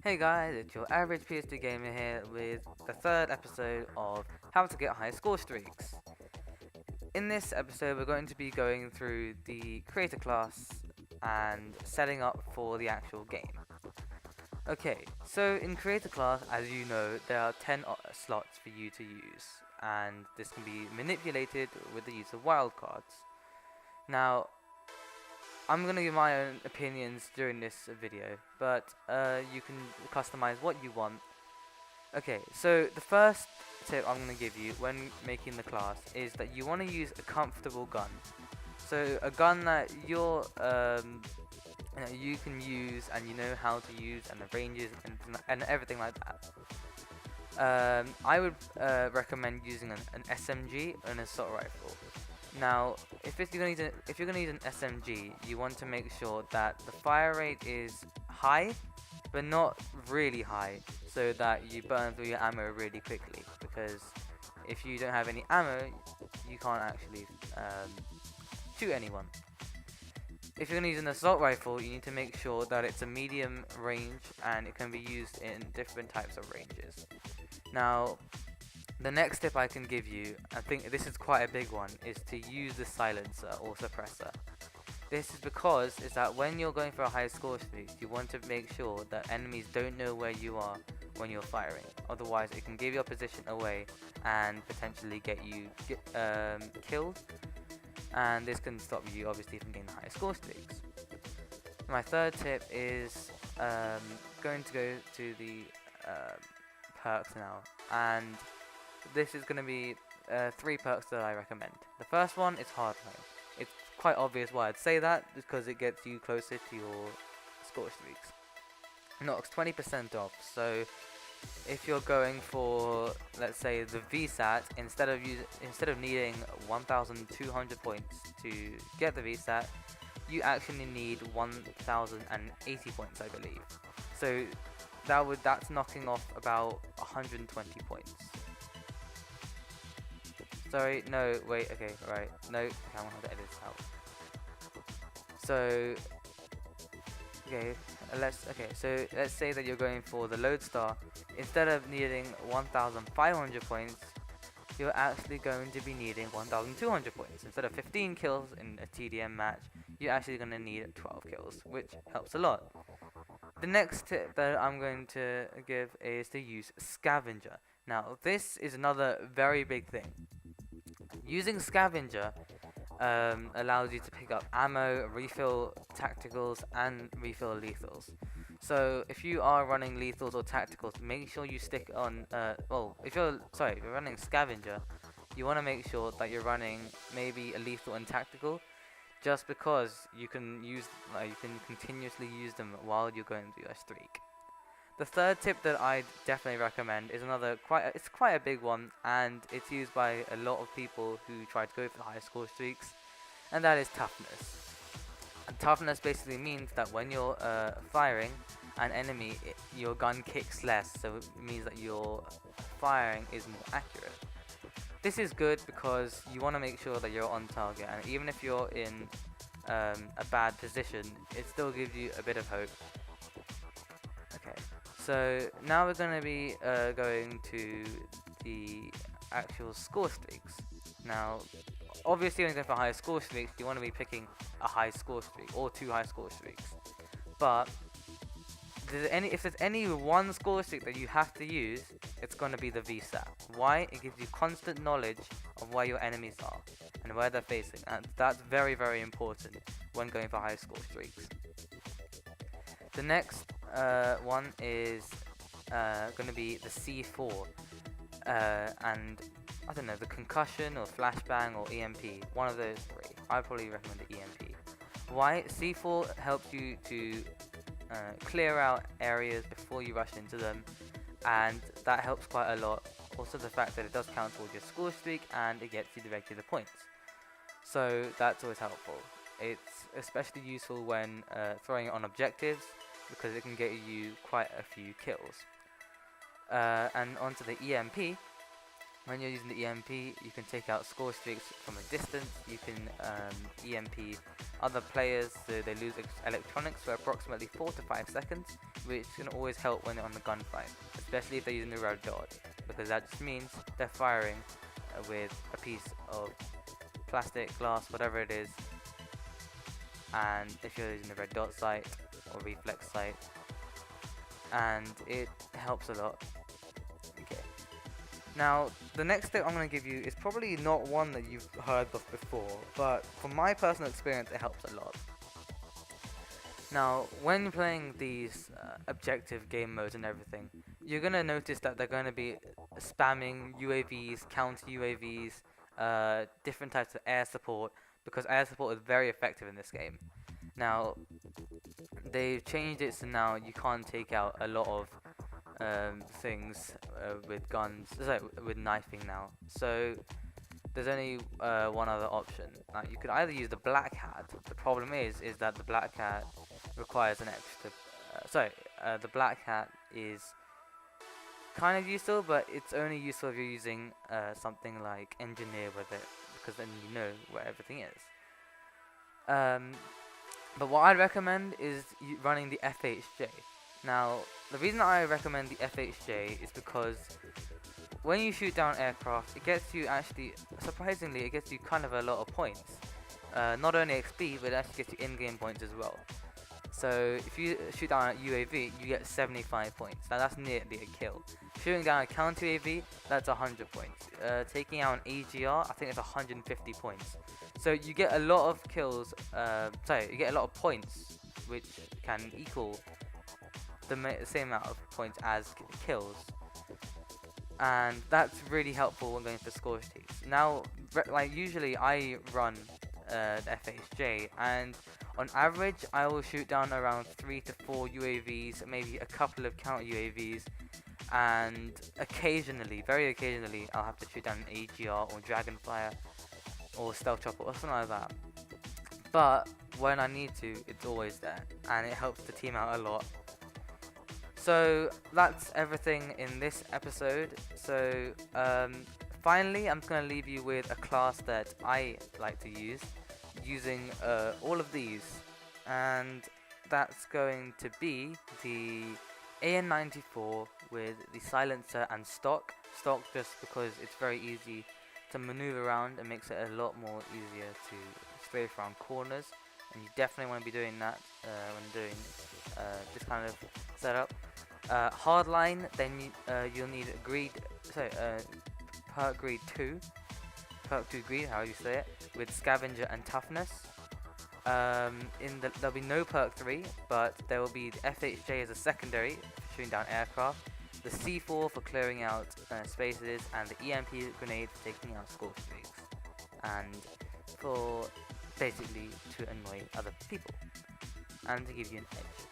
Hey guys, it's your average PS2 gamer here with the third episode of How to Get High Score Streaks. In this episode, we're going to be going through the creator class and setting up for the actual game. Okay, so in creator class, as you know, there are 10 slots for you to use, and this can be manipulated with the use of wildcards. Now, I'm gonna give my own opinions during this video, but you can customize what you want. Okay, so the first tip I'm gonna give you when making the class is that you want to use a comfortable gun. So a gun that you can use and you know how to use and the ranges and everything like that. I would recommend using an SMG and an assault rifle. Now, if you're gonna use an SMG, you want to make sure that the fire rate is high, but not really high, so that you burn through your ammo really quickly. Because if you don't have any ammo, you can't actually shoot anyone. If you're gonna use an assault rifle, you need to make sure that it's a medium range and it can be used in different types of ranges. Now, the next tip I can give you, I think this is quite a big one, is to use the silencer or suppressor. This is because that when you're going for a high score streak, you want to make sure that enemies don't know where you are when you're firing. Otherwise, it can give your position away and potentially get you killed. And this can stop you, obviously, from getting the high score streaks. My third tip is going to go to the perks now, and this is going to be 3 perks that I recommend. The first one is hard mode. It's quite obvious why I'd say that, because it gets you closer to your score streaks. Knocks 20% off, so if you're going for, let's say, the VSAT, instead of needing 1,200 points to get the VSAT, you actually need 1,080 points, I believe. So that's knocking off about 120 points. Sorry, no, wait, okay, right, no, okay, I'm gonna have to edit this out. So, let's say that you're going for the Lodestar. Instead of needing 1,500 points, you're actually going to be needing 1,200 points. Instead of 15 kills in a TDM match, you're actually going to need 12 kills, which helps a lot. The next tip that I'm going to give is to use Scavenger. Now, this is another very big thing. Using Scavenger allows you to pick up ammo, refill tacticals, and refill lethals. So if you are running lethals or tacticals, make sure you stick on. If you're running Scavenger, you want to make sure that you're running maybe a lethal and tactical, just because you can continuously use them while you're going through a streak. The third tip that I'd definitely recommend is it's quite a big one, and it's used by a lot of people who try to go for the high score streaks, and that is toughness. And toughness basically means that when you're firing an enemy, your gun kicks less, so it means that your firing is more accurate. This is good because you want to make sure that you're on target, and even if you're in a bad position, it still gives you a bit of hope. Okay. So now we're going to be going to the actual score streaks. Now, obviously when you go for high score streaks, you want to be picking a high score streak or 2 high score streaks. But if there's any one score streak that you have to use, it's going to be the VSAT. Why? It gives you constant knowledge of where your enemies are and where they're facing, and that's very, very important when going for high score streaks. The next one is going to be the C4, and I don't know, the concussion or flashbang or EMP, one of those 3. I'd probably recommend the EMP. Why? C4 helps you to clear out areas before you rush into them, and that helps quite a lot. Also the fact that it does count towards your score streak and it gets you the regular points, so that's always helpful. It's especially useful when throwing it on objectives, because it can get you quite a few kills. And onto the EMP. When you're using the EMP, you can take out score streaks from a distance. You can EMP other players so they lose electronics for approximately 4 to 5 seconds, which can always help when they're on the gunfight, especially if they're using the red dot, because that just means they're firing with a piece of plastic, glass, whatever it is. And if you're using the red dot sight or reflex sight, and it helps a lot. Okay. Now, the next tip I'm going to give you is probably not one that you've heard of before, but from my personal experience, it helps a lot. Now, when playing these objective game modes and everything, you're going to notice that they're going to be spamming UAVs, counter UAVs, different types of air support, because air support is very effective in this game. Now, they've changed it so now you can't take out a lot of things with guns, sorry, with knifing now. So there's only one other option. You could either use the black hat. The problem is that the black hat requires an extra. The black hat is kind of useful, but it's only useful if you're using something like engineer with it, because then you know where everything is. But what I'd recommend is running the FHJ. Now, the reason I recommend the FHJ is because when you shoot down aircraft, it gets you surprisingly, it gets you kind of a lot of points. Not only XP, but it actually gets you in-game points as well. So if you shoot down a UAV, you get 75 points. Now that's nearly a kill. Shooting down a counter UAV, that's 100 points. Taking out an AGR, I think it's 150 points. So you get a lot of kills, you get a lot of points, which can equal the same amount of points as kills. And that's really helpful when going for score streaks. Now, usually I run the FHJ, and on average I will shoot down around 3 to 4 UAVs, maybe a couple of counter UAVs, and occasionally, very occasionally, I'll have to shoot down an AGR or Dragonfire or Stealth Chopper or something like that. But when I need to, it's always there, and it helps the team out a lot. So that's everything in this episode. So finally, I'm going to leave you with a class that I like to use, using all of these, and that's going to be the AN-94 with the silencer and stock just because it's very easy to maneuver around and makes it a lot more easier to strafe around corners, and you definitely want to be doing that when doing this kind of setup. Hardline, then you'll need perk grade 2, perk 2 green, how you say it, with scavenger and toughness. There'll be no perk 3, but there will be the FHJ as a secondary for shooting down aircraft, the C4 for clearing out spaces, and the EMP grenade for taking out score streaks, and for basically to annoy other people and to give you an edge.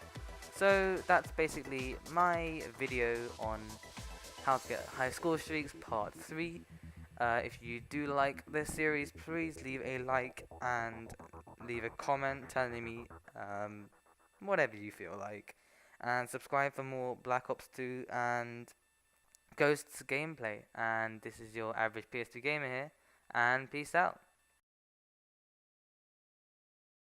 So that's basically my video on how to get high score streaks part 3. If you do like this series, please leave a like and leave a comment telling me whatever you feel like, and subscribe for more Black Ops 2 and Ghosts gameplay. And this is your average PS2 gamer here, and peace out.